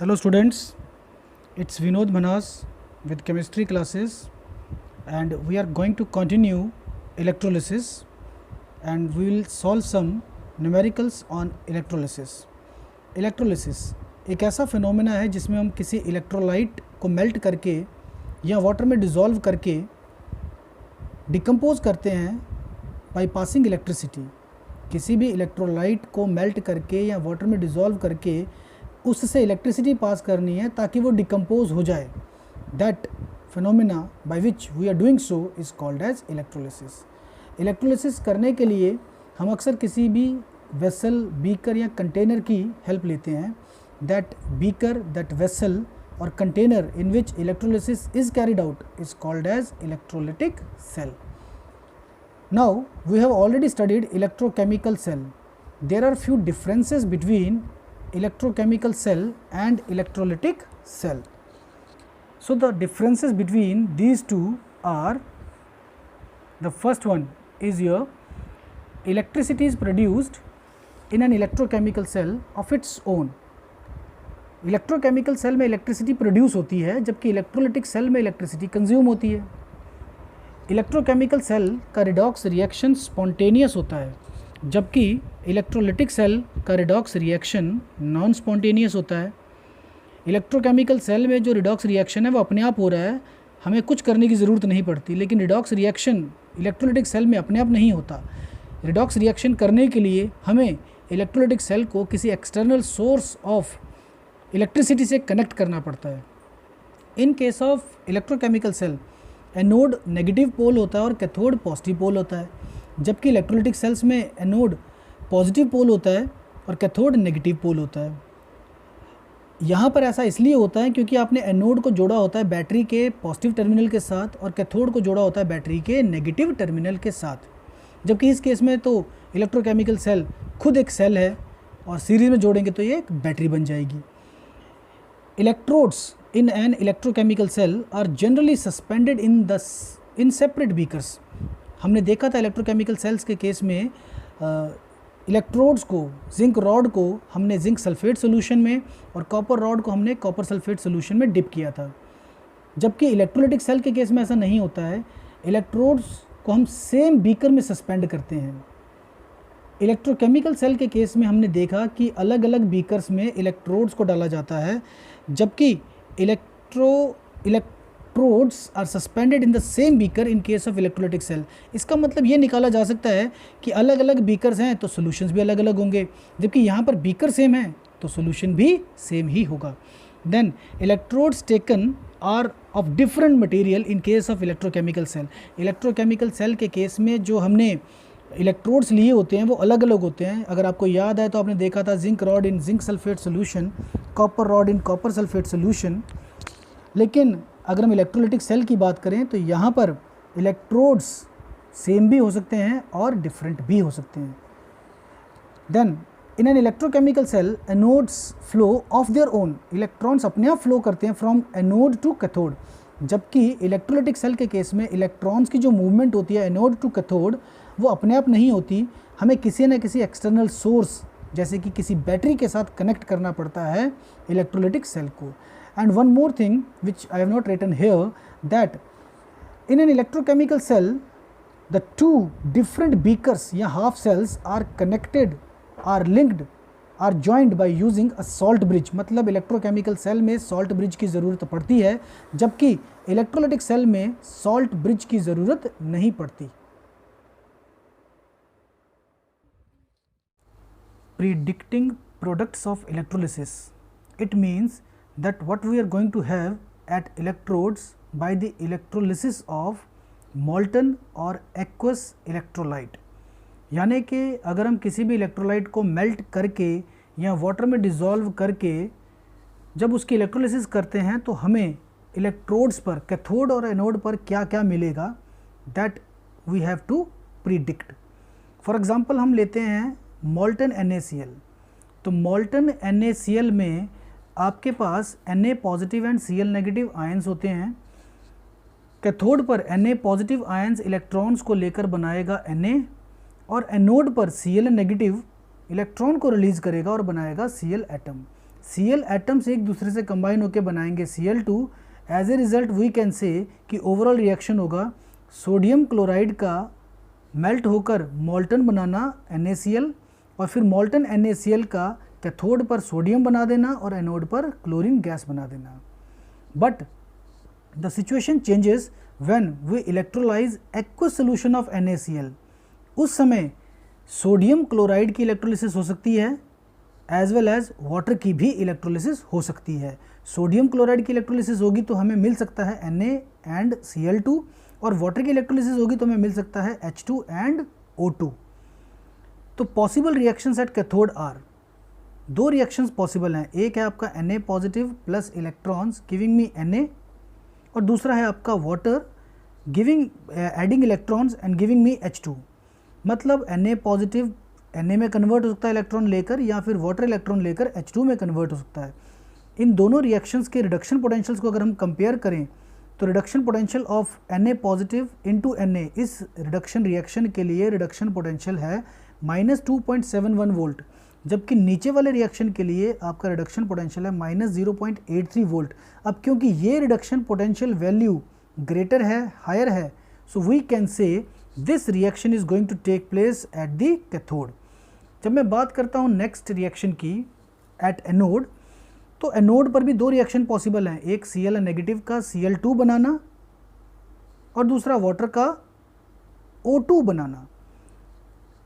Hello students, it's Vinod Manas with chemistry classes, and we are going to continue electrolysis and we will solve some numericals on electrolysis. Electrolysis एक ऐसा phenomena है जिसमें हम किसी electrolyte को melt करके या वाटर में डिज़ोल्व करके डिकम्पोज करते हैं बाई पासिंग इलेक्ट्रिसिटी। किसी भी इलेक्ट्रोलाइट को मेल्ट करके या वाटर में डिज़ोल्व करके उससे इलेक्ट्रिसिटी पास करनी है ताकि वो डिकम्पोज हो जाए। That phenomena by which we are doing so is called as electrolysis. Electrolysis करने के लिए हम अक्सर किसी भी वेसल, बीकर या कंटेनर की हेल्प लेते हैं। दैट बीकर, दैट वेसल और container in which electrolysis is carried out is called as electrolytic cell. Now we have already studied electrochemical cell. There are few differences between electrochemical cell and electrolytic cell. So the differences between these two are, the first one is your electricity is produced in an electrochemical cell of its own. Electrochemical cell में electricity produce होती है जबकि electrolytic cell में electricity consume होती है. Electrochemical cell का redox reaction spontaneous होता है जबकि इलेक्ट्रोलिटिक सेल का रिडॉक्स रिएक्शन नॉन स्पॉन्टेनियस होता है. इलेक्ट्रोकेमिकल सेल में जो रिडॉक्स रिएक्शन है वो अपने आप हो रहा है, हमें कुछ करने की ज़रूरत नहीं पड़ती. लेकिन रिडॉक्स रिएक्शन इलेक्ट्रोलिटिक सेल में अपने आप नहीं होता. रिडॉक्स रिएक्शन करने के लिए हमें इलेक्ट्रोलिटिक सेल को किसी एक्सटर्नल सोर्स ऑफ इलेक्ट्रिसिटी से कनेक्ट करना पड़ता है. In case of electrochemical cell anode negative pole होता है और कैथोड पॉजिटिव पोल होता है, जबकि इलेक्ट्रोलिटिक सेल्स में एनोड पॉजिटिव पोल होता है और कैथोड नेगेटिव पोल होता है. यहाँ पर ऐसा इसलिए होता है क्योंकि आपने एनोड को जोड़ा होता है बैटरी के पॉजिटिव टर्मिनल के साथ और कैथोड को जोड़ा होता है बैटरी के नेगेटिव टर्मिनल के साथ. जबकि इस केस में तो इलेक्ट्रोकेमिकल सेल खुद एक सेल है और सीरीज में जोड़ेंगे तो ये एक बैटरी बन जाएगी. Electrodes in an electrochemical cell are generally suspended in separate beakers. हमने देखा था इलेक्ट्रोकेमिकल सेल्स के केस में इलेक्ट्रोड्स को, जिंक रॉड को हमने जिंक सल्फेट सोल्यूशन में और कॉपर रॉड को हमने कॉपर सल्फेट सोल्यूशन में डिप किया था. जबकि इलेक्ट्रोलिटिक सेल के केस में ऐसा नहीं होता है. इलेक्ट्रोड्स को हम सेम बीकर में सस्पेंड करते हैं. इलेक्ट्रोकेमिकल सेल के केस में हमने देखा कि अलग अलग बीकर्स में इलेक्ट्रोड्स को डाला जाता है जबकि electrodes are suspended in the same beaker in case of electrolytic cell. इसका मतलब ये निकाला जा सकता है कि अलग अलग बीकर्स हैं तो सॉल्यूशंस भी अलग अलग होंगे, जबकि यहाँ पर बीकर सेम है तो सॉल्यूशन भी सेम ही होगा. Then electrodes taken are of different material in case of electrochemical cell. Electrochemical cell के केस में जो हमने इलेक्ट्रोड्स लिए होते हैं वो अलग अलग होते हैं. अगर आपको याद है तो आपने देखा था zinc rod in zinc sulphate solution, copper rod in copper sulphate solution. लेकिन अगर हम इलेक्ट्रोलिटिक सेल की बात करें तो यहाँ पर इलेक्ट्रोड्स सेम भी हो सकते हैं और डिफरेंट भी हो सकते हैं. Then in an electrochemical cell anodes flow of their own. Electrons अपने आप फ्लो करते हैं फ्रॉम एनोड टू कैथोड, जबकि इलेक्ट्रोलिटिक सेल के केस में इलेक्ट्रॉन्स की जो मूवमेंट होती है एनोड टू कैथोड वो अपने आप नहीं होती. हमें किसी न किसी एक्सटर्नल सोर्स जैसे कि किसी बैटरी के साथ कनेक्ट करना पड़ता है इलेक्ट्रोलिटिक सेल को. And one more thing which I have not written here, that in an electrochemical cell the two different beakers या half cells are connected, are linked, are joined by using a salt bridge. मतलब electrochemical cell में salt bridge की ज़रूरत पड़ती है जबकि electrolytic cell में salt bridge की ज़रूरत नहीं पड़ती. Predicting products of electrolysis. It means that what we are going to have at electrodes by the electrolysis of molten or aqueous electrolyte. यानी कि अगर हम किसी भी इलेक्ट्रोलाइट को मेल्ट करके या वाटर में डिज़ोल्व करके जब उसकी इलेक्ट्रोलिसिस करते हैं तो हमें इलेक्ट्रोड्स पर, कैथोड और एनोड पर क्या क्या मिलेगा, that we have to predict. For example हम लेते हैं मोल्टन NaCl. तो मोल्टन NaCl में आपके पास Na positive and Cl negative ions होते हैं. कैथोड पर Na पॉजिटिव आयंस इलेक्ट्रॉन्स को लेकर बनाएगा Na और एनोड पर Cl नेगेटिव इलेक्ट्रॉन को रिलीज़ करेगा और बनाएगा Cl एटम. Cl एटम्स एक दूसरे से कंबाइन होकर बनाएंगे Cl2। As a result we can say कि ओवरऑल रिएक्शन होगा सोडियम क्लोराइड का मेल्ट होकर मोल्टन बनाना NaCl, और फिर मोल्टन NaCl का कैथोड पर सोडियम बना देना और एनोड पर क्लोरीन गैस बना देना। But the situation changes when we electrolyse aqueous solution of NaCl। उस समय सोडियम क्लोराइड की इलेक्ट्रोलिसिस हो सकती है एज वेल एज वाटर की भी इलेक्ट्रोलिसिस हो सकती है। सोडियम क्लोराइड की इलेक्ट्रोलिसिस होगी तो हमें मिल सकता है Na एंड Cl2, और वाटर की इलेक्ट्रोलिसिस होगी तो हमें मिल सकता है H2 एंड O2। तो possible reactions at cathode are, दो रिएक्शंस पॉसिबल हैं, एक है आपका Na positive plus electrons giving me Na, और दूसरा है आपका water giving adding electrons and giving me H2। मतलब Na पॉजिटिव Na में कन्वर्ट हो सकता है इलेक्ट्रॉन लेकर, या फिर वाटर इलेक्ट्रॉन लेकर H2 में कन्वर्ट हो सकता है। इन दोनों रिएक्शंस के रिडक्शन पोटेंशियल्स को अगर हम कंपेयर करें तो reduction potential of Na positive into Na, इस रिडक्शन रिएक्शन के लिए रिडक्शन पोटेंशियल है -2.71 वोल्ट, जबकि नीचे वाले रिएक्शन के लिए आपका रिडक्शन पोटेंशियल है -0.83 वोल्ट। अब क्योंकि ये रिडक्शन पोटेंशियल वैल्यू ग्रेटर है, हायर है, so we can say this reaction is going to take place at the cathode. जब मैं बात करता हूँ नेक्स्ट रिएक्शन की एट एनोड, तो एनोड पर भी दो रिएक्शन पॉसिबल हैं, एक Cl नेगेटिव का Cl2 बनाना और दूसरा वाटर का O2 बनाना।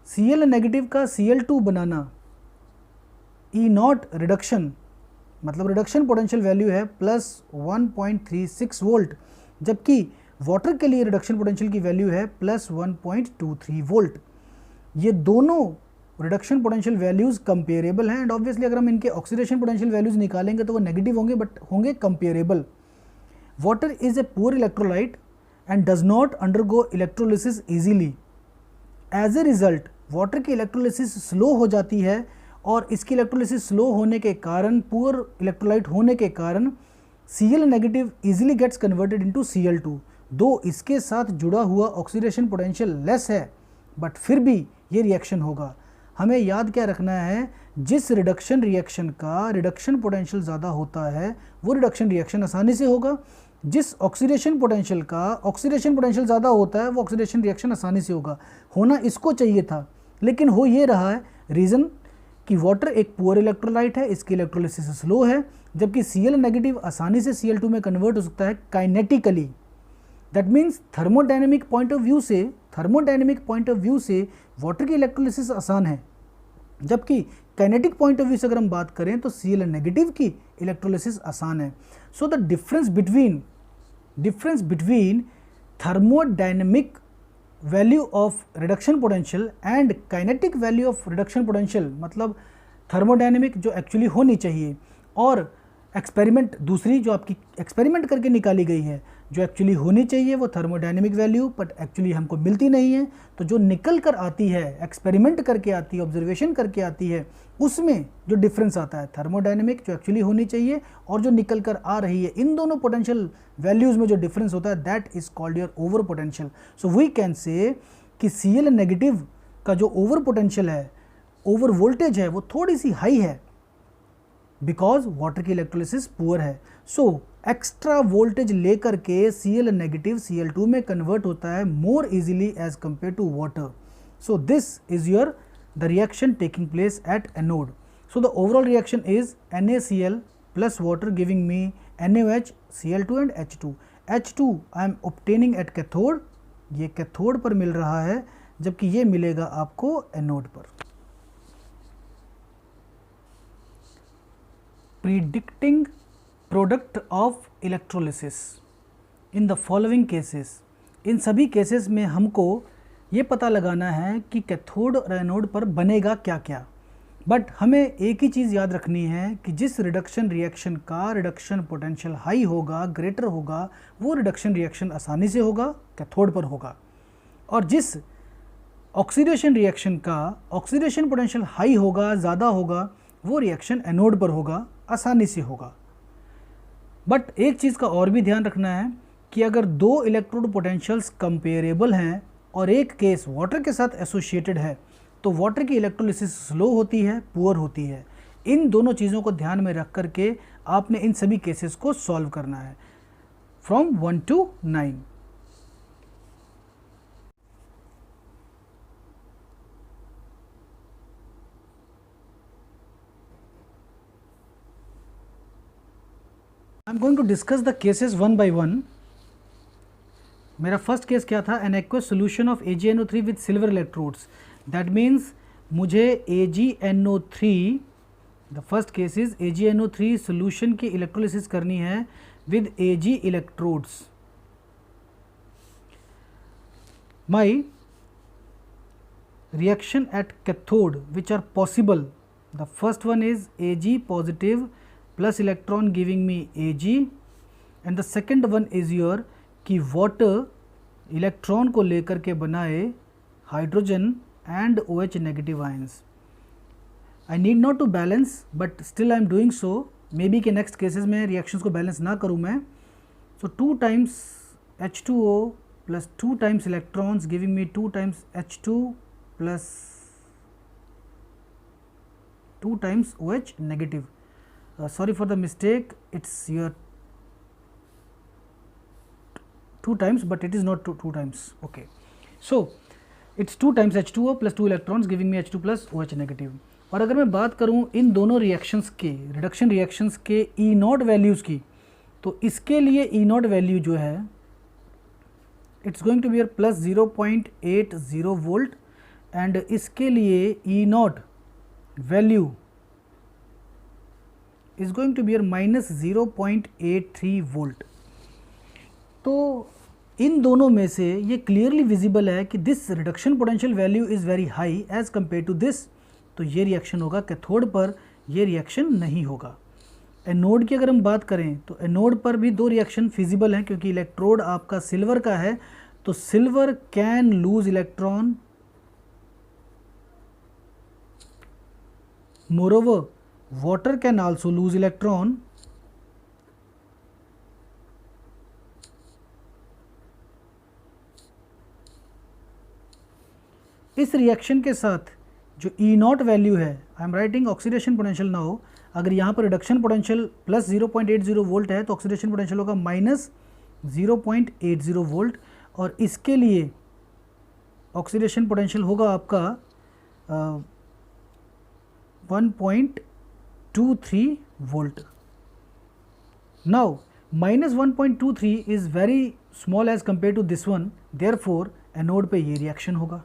Cl नेगेटिव का Cl2 बनाना E0 रिडक्शन, मतलब रिडक्शन पोटेंशियल वैल्यू है +1.36 वोल्ट, जबकि वाटर के लिए रिडक्शन पोटेंशियल की वैल्यू है +1.23 वोल्ट। ये दोनों रिडक्शन पोटेंशियल वैल्यूज़ कंपेरेबल हैं, एंड ऑब्वियसली अगर हम इनके ऑक्सीडेशन पोटेंशियल वैल्यूज़ निकालेंगे तो वो नेगेटिव होंगे, बट होंगे comparable. Water is a poor electrolyte and does not undergo electrolysis easily. As a result water की इलेक्ट्रोलिसिस स्लो हो जाती है, और इसकी इलेक्ट्रोलिसिस स्लो होने के कारण, पुअर इलेक्ट्रोलाइट होने के कारण Cl negative easily gets converted into Cl2। Though इसके साथ जुड़ा हुआ ऑक्सीडेशन पोटेंशियल लेस है, बट फिर भी ये रिएक्शन होगा। हमें याद क्या रखना है, जिस रिडक्शन रिएक्शन का रिडक्शन पोटेंशियल ज़्यादा होता है वो रिडक्शन रिएक्शन आसानी से होगा, जिस ऑक्सीडेशन पोटेंशियल का ऑक्सीडेशन पोटेंशियल ज़्यादा होता है वो ऑक्सीडेशन रिएक्शन आसानी से होगा। होना इसको चाहिए था, लेकिन हो ये रहा है, रीज़न कि वाटर एक पुअर इलेक्ट्रोलाइट है, इसकी इलेक्ट्रोलिसिस स्लो है, जबकि Cl नेगेटिव आसानी से Cl2 में कन्वर्ट हो सकता है kinetically. That means thermodynamic point of view से वाटर की इलेक्ट्रोलिसिस आसान है, जबकि काइनेटिक पॉइंट ऑफ व्यू से अगर हम बात करें तो Cl नेगेटिव की इलेक्ट्रोलिसिस आसान है। So the difference between thermodynamic value of reduction potential and kinetic value of reduction potential, मतलब थर्मोडायनेमिक जो एक्चुअली होनी चाहिए, और एक्सपेरिमेंट दूसरी जो आपकी एक्सपेरिमेंट करके निकाली गई है, जो एक्चुअली होनी चाहिए वो थर्मोडायनेमिक वैल्यू, बट एक्चुअली हमको मिलती नहीं है। तो जो निकल कर आती है, एक्सपेरिमेंट करके आती है, ऑब्जर्वेशन करके आती है, उसमें जो डिफरेंस आता है थर्मोडायनेमिक जो एक्चुअली होनी चाहिए और जो निकल कर आ रही है, इन दोनों पोटेंशियल वैल्यूज़ में जो डिफरेंस होता है, that is called your over potential. So we can say कि Cl नेगेटिव का जो ओवर पोटेंशियल है, ओवर वोल्टेज है, वो थोड़ी सी हाई है, बिकॉज वाटर की इलेक्ट्रोलिसिस पुअर है। सो एक्स्ट्रा वोल्टेज लेकर के Cl नेगेटिव Cl2 में कन्वर्ट होता है more easily as compare to water. So this is your the reaction taking place at anode. So the overall reaction is NaCl plus water giving me NaOH, Cl2 and H2। H2 I am obtaining at cathode, ये cathode पर मिल रहा है, जबकि ये मिलेगा आपको anode पर। Predicting product of electrolysis in the following cases, इन सभी केसेस में हमको ये पता लगाना है कि कैथोड और एनोड पर बनेगा क्या क्या। बट हमें एक ही चीज़ याद रखनी है कि जिस रिडक्शन रिएक्शन का रिडक्शन पोटेंशियल हाई होगा, ग्रेटर होगा, वो रिडक्शन रिएक्शन आसानी से होगा, कैथोड पर होगा, और जिस ऑक्सीडेशन रिएक्शन का ऑक्सीडेशन पोटेंशियल हाई होगा, ज़्यादा होगा, वो रिएक्शन एनोड पर होगा, आसानी से होगा। बट एक चीज़ का और भी ध्यान रखना है कि अगर दो इलेक्ट्रोड पोटेंशियल्स कंपेरेबल हैं और एक केस वाटर के साथ एसोसिएटेड है, तो वाटर की इलेक्ट्रोलिसिस स्लो होती है, पुअर होती है। इन दोनों चीज़ों को ध्यान में रख करके आपने इन सभी केसेस को सॉल्व करना है from 1 to 9। I am going to discuss the cases one by one. मेरा फर्स्ट केस क्या था, an aqueous solution of AgNO3 with silver electrodes. That means मुझे AgNO3, the first case is AgNO3 solution की electrolysis करनी है with Ag electrodes। My reaction at cathode which are possible, the first one is Ag positive plus electron giving me Ag, and the second one is your कि water electron को लेकर के बनाए hydrogen and OH negative ions. I need not to balance but still I am doing so, maybe के next cases में reactions को balance ना करूँ मैं। So 2 times H2O plus 2 times electrons giving me 2 times H2 plus 2 times OH negative. Sorry for the mistake, it's your 2 times but it is not 2 times, okay, so it's 2 times H2O plus 2 electrons giving me H2 plus OH negative। और अगर मैं बात करूं इन दोनों reactions के, reduction reactions के E0 values की, तो इसके लिए E0 वैल्यू जो है it's going to be your plus 0.80 volt and इसके लिए E0 value is going to be your minus 0.83 volt. तो इन दोनों में से ये क्लियरली विजिबल है कि this reduction potential value is very high as compare to this, तो ये रिएक्शन होगा। कैथोड पर ये रिएक्शन नहीं होगा। एनोड की अगर हम बात करें तो एनोड पर भी 2 रिएक्शन फिजिबल हैं, क्योंकि इलेक्ट्रोड आपका सिल्वर का है, तो silver can lose electron, moreover water can also loose electron, इस रिएक्शन के साथ जो E0 वैल्यू है, I am writing oxidation potential now, अगर यहाँ पर रिडक्शन पोटेंशियल प्लस 0.80 वोल्ट है तो ऑक्सीडेशन पोटेंशियल होगा माइनस 0.80 वोल्ट, और इसके लिए ऑक्सीडेशन पोटेंशियल होगा आपका 1.23 volt. Now minus 1.23 is very small as compare to this one, therefore anode पे ये रिएक्शन होगा।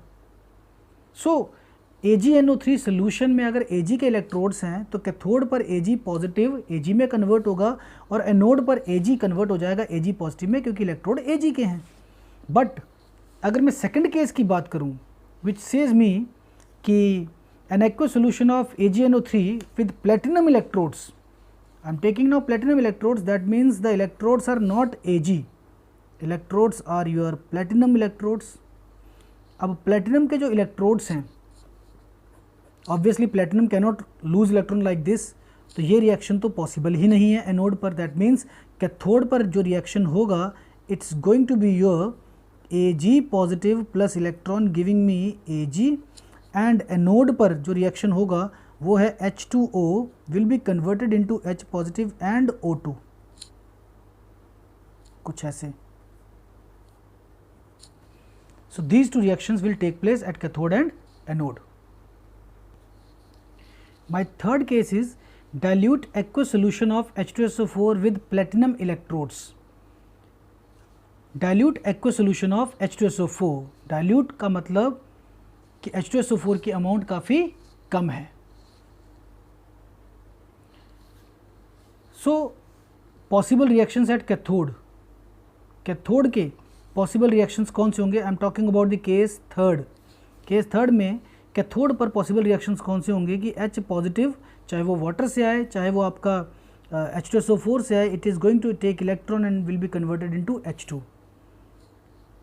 सो AgNO3 सोल्यूशन में अगर Ag के इलेक्ट्रोड्स हैं तो कैथोड पर Ag पॉजिटिव Ag में कन्वर्ट होगा और एनोड पर Ag कन्वर्ट हो जाएगा Ag पॉजिटिव में, क्योंकि इलेक्ट्रोड Ag के हैं। बट अगर मैं सेकंड केस की बात करूं विच सेज मी कि an aqueous solution of AgNO3 with platinum electrodes, I am taking now platinum electrodes, that means the electrodes are not Ag, electrodes are your platinum electrodes. अब platinum के जो electrodes हैं, obviously platinum cannot lose electron like this, तो ये reaction तो possible ही नहीं है anode पर। दैट मीन्स कैथोड पर जो रिएक्शन होगा it's going to be your Ag positive plus electron giving me Ag, and anode पर जो रिएक्शन होगा वो है H2O will be converted into H positive and O2, कुछ ऐसे। So these two reactions will take place at cathode and anode. My third case is dilute aqueous solution of H2SO4 with platinum electrodes. Dilute aqueous solution of H2SO4. Dilute का मतलब कि H2SO4 की amount काफ़ी कम है। So possible reactions at cathode. Cathode के possible reactions कौन से होंगे? I am talking about the case third. Case third में कैथोड पर पॉसिबल रिएक्शंस कौन से होंगे कि H पॉजिटिव, चाहे वो वाटर से आए चाहे वो आपका H2SO4 से आए, it is going to take electron and will be converted into H2।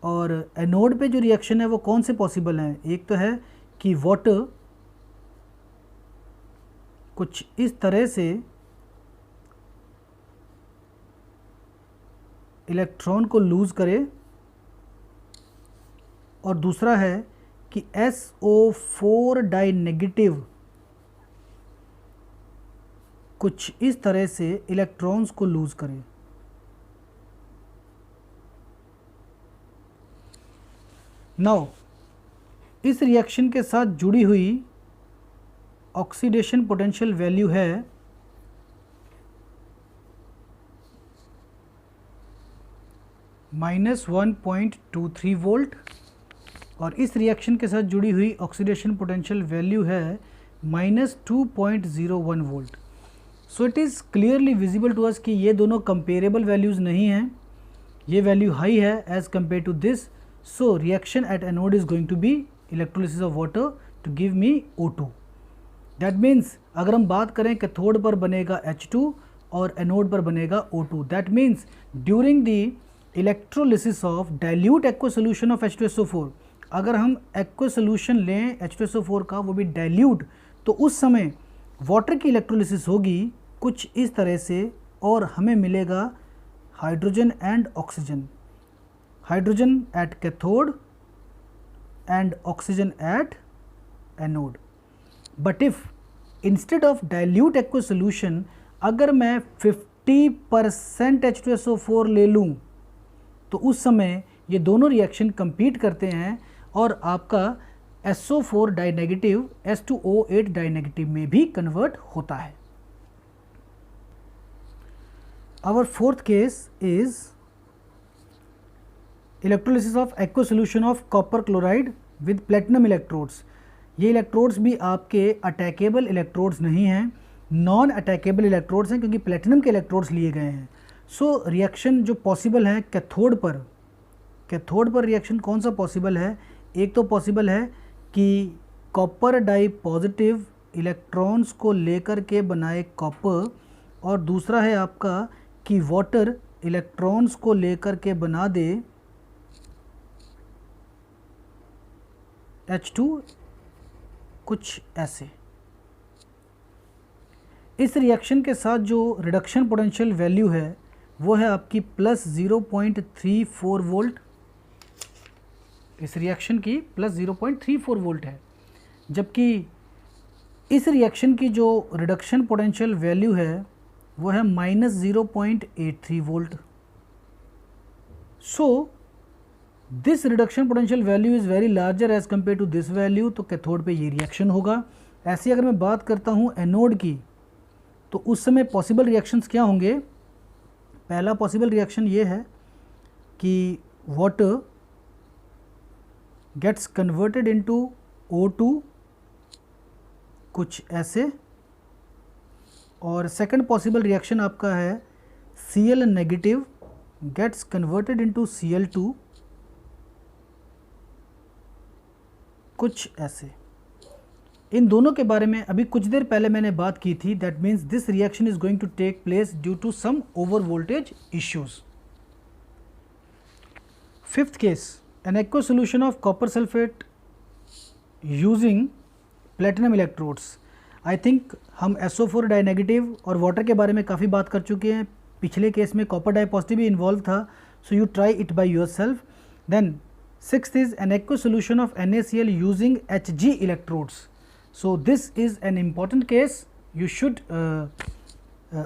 और एनोड पे जो रिएक्शन है वो कौन से पॉसिबल हैं? एक तो है कि वाटर कुछ इस तरह से इलेक्ट्रॉन को लूज़ करे, और दूसरा है कि SO4 डाई नेगेटिव कुछ इस तरह से इलेक्ट्रॉन्स को लूज करे। नाउ इस रिएक्शन के साथ जुड़ी हुई ऑक्सीडेशन पोटेंशियल वैल्यू है -1.23 वोल्ट और इस रिएक्शन के साथ जुड़ी हुई ऑक्सीडेशन पोटेंशियल वैल्यू है -2.01 volt. So it is clearly visible to us कि ये दोनों कंपेरेबल वैल्यूज़ नहीं हैं, ये वैल्यू हाई है as compare to this. So reaction at anode is going to be electrolysis of water to give me O2। That means अगर हम बात करें कैथोड पर बनेगा H2 और एनोड पर बनेगा O2। That means during the electrolysis of dilute aqua solution of H2SO4, अगर हम एक्वा सोल्यूशन लें H2SO4 का, वो भी डाइल्यूट, तो उस समय वाटर की इलेक्ट्रोलिसिस होगी कुछ इस तरह से और हमें मिलेगा hydrogen and oxygen, hydrogen at cathode and oxygen at anode. But if instead of dilute aqua solution अगर मैं 50% H2SO4 ले लूँ तो उस समय ये दोनों रिएक्शन कंपीट करते हैं और आपका SO4 डाइनेगेटिव H2O8 डाइनेगेटिव में भी कन्वर्ट होता है। Our fourth case is electrolysis of aqueous solution of copper chloride with platinum electrodes। ये इलेक्ट्रोड्स भी आपके अटैकेबल इलेक्ट्रोड्स नहीं हैं, नॉन अटैकेबल इलेक्ट्रोड्स हैं क्योंकि प्लेटिनम के इलेक्ट्रोड्स लिए गए हैं। सो रिएक्शन जो पॉसिबल है कैथोड पर रिएक्शन कौन सा पॉसिबल है? एक तो पॉसिबल है कि कॉपर डाई पॉजिटिव इलेक्ट्रॉन्स को लेकर के बनाए कॉपर, और दूसरा है आपका कि वाटर इलेक्ट्रॉन्स को लेकर के बना दे H2 कुछ ऐसे। इस रिएक्शन के साथ जो रिडक्शन पोटेंशियल वैल्यू है वो है आपकी +0.34 वोल्ट। इस रिएक्शन की +0.34 वोल्ट है, जबकि इस रिएक्शन की जो रिडक्शन पोटेंशियल वैल्यू है वो है -0.83 volt. So this reduction potential value is very larger as compare to this value, तो कैथोड पे ये रिएक्शन होगा। ऐसे अगर मैं बात करता हूँ एनोड की, तो उस समय पॉसिबल रिएक्शंस क्या होंगे? पहला पॉसिबल रिएक्शन ये है कि water gets converted into O2 कुछ ऐसे, और सेकंड पॉसिबल रिएक्शन आपका है Cl negative gets converted into Cl2 कुछ ऐसे। इन दोनों के बारे में अभी कुछ देर पहले मैंने बात की थी। That means this reaction is going to take place due to some over voltage issues. Fifth case, an aqua solution of copper sulphate using platinum electrodes. I think हम SO4 डाइनेगेटिव और वाटर के बारे में काफ़ी बात कर चुके हैं। पिछले केस में कॉपर डाई पॉजिटिव भी इन्वॉल्व था, so you try it by yourself. Then sixth is an aqua solution of NaCl using Hg electrodes. So this is an important case, you should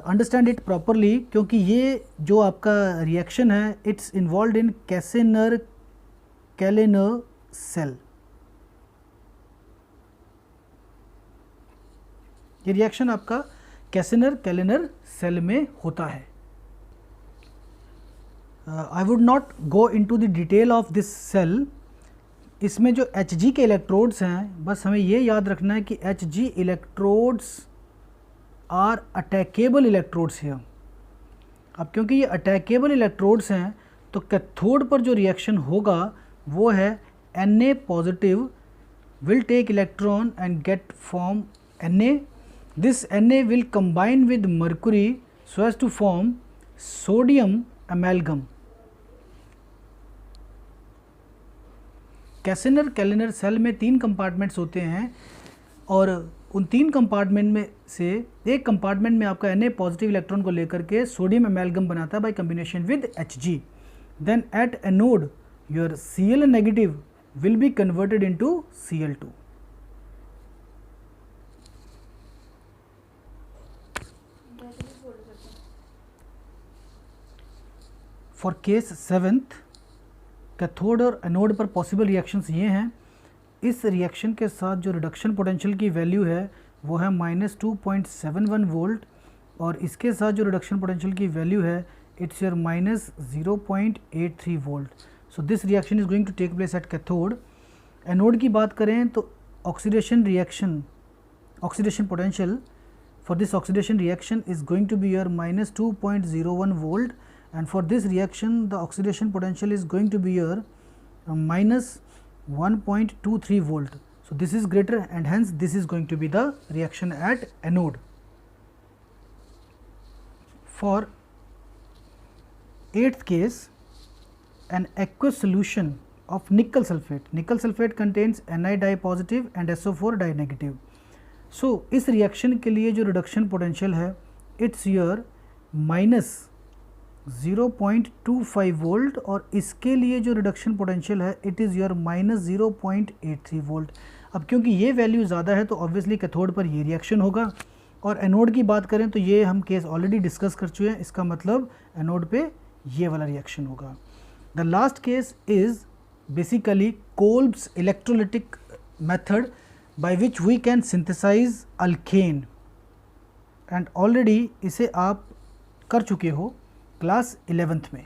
understand it properly, क्योंकि ये जो आपका reaction है it's involved in Cassiner-Kellner cell। ये reaction आपका Cassiner-Kellner cell में होता है। I would not go into the detail of this cell। इसमें जो Hg के इलेक्ट्रोड्स हैं, बस हमें ये याद रखना है कि Hg electrodes are attackable electrodes हैं। अब क्योंकि ये अटैकेबल इलेक्ट्रोड्स हैं तो कैथोड पर जो रिएक्शन होगा वो है Na positive will take electron and get form Na। This Na will combine with mercury so as to form sodium amalgam. Castner Kellner cell में 3 कंपार्टमेंट्स होते हैं और उन 3 कंपार्टमेंट में से एक कंपार्टमेंट में आपका Na पॉजिटिव इलेक्ट्रॉन को लेकर के सोडियम अमेलगम बनाता है by combination with Hg। Then at anode your Cl negative will be converted into Cl2। For case 7th cathode और एनोड पर पॉसिबल रिएक्शंस ये हैं। इस रिएक्शन के साथ जो रिडक्शन पोटेंशियल की वैल्यू है वो है -2.71 वोल्ट, और इसके साथ जो रिडक्शन पोटेंशियल की वैल्यू है it's your -0.83 volt. So this reaction is going to take place at cathode. Anode की बात करें तो oxidation potential for this oxidation reaction is going to be your -2.01 volt, and for this reaction the oxidation potential is going to be your -1.23 volt. So this is greater, and hence this is going to be the reaction at anode. For 8th case, an aqueous solution of nickel sulfate contains Ni di positive and SO4 di negative. सो इस reaction के लिए जो reduction potential है it's your -0.25 volt, और इसके लिए जो reduction potential है इट इज़ योर -0.83 वोल्ट। अब क्योंकि ये वैल्यू ज़्यादा है तो ऑब्वियसली कैथोड पर ये रिएक्शन होगा, और एनोड की बात करें तो ये हम केस ऑलरेडी डिस्कस कर चुके हैं, इसका मतलब एनोड पे ये वाला रिएक्शन होगा। The last case is basically Kolbe's electrolytic method by which we can synthesize alkane, and already इसे आप कर चुके हो क्लास 11th में।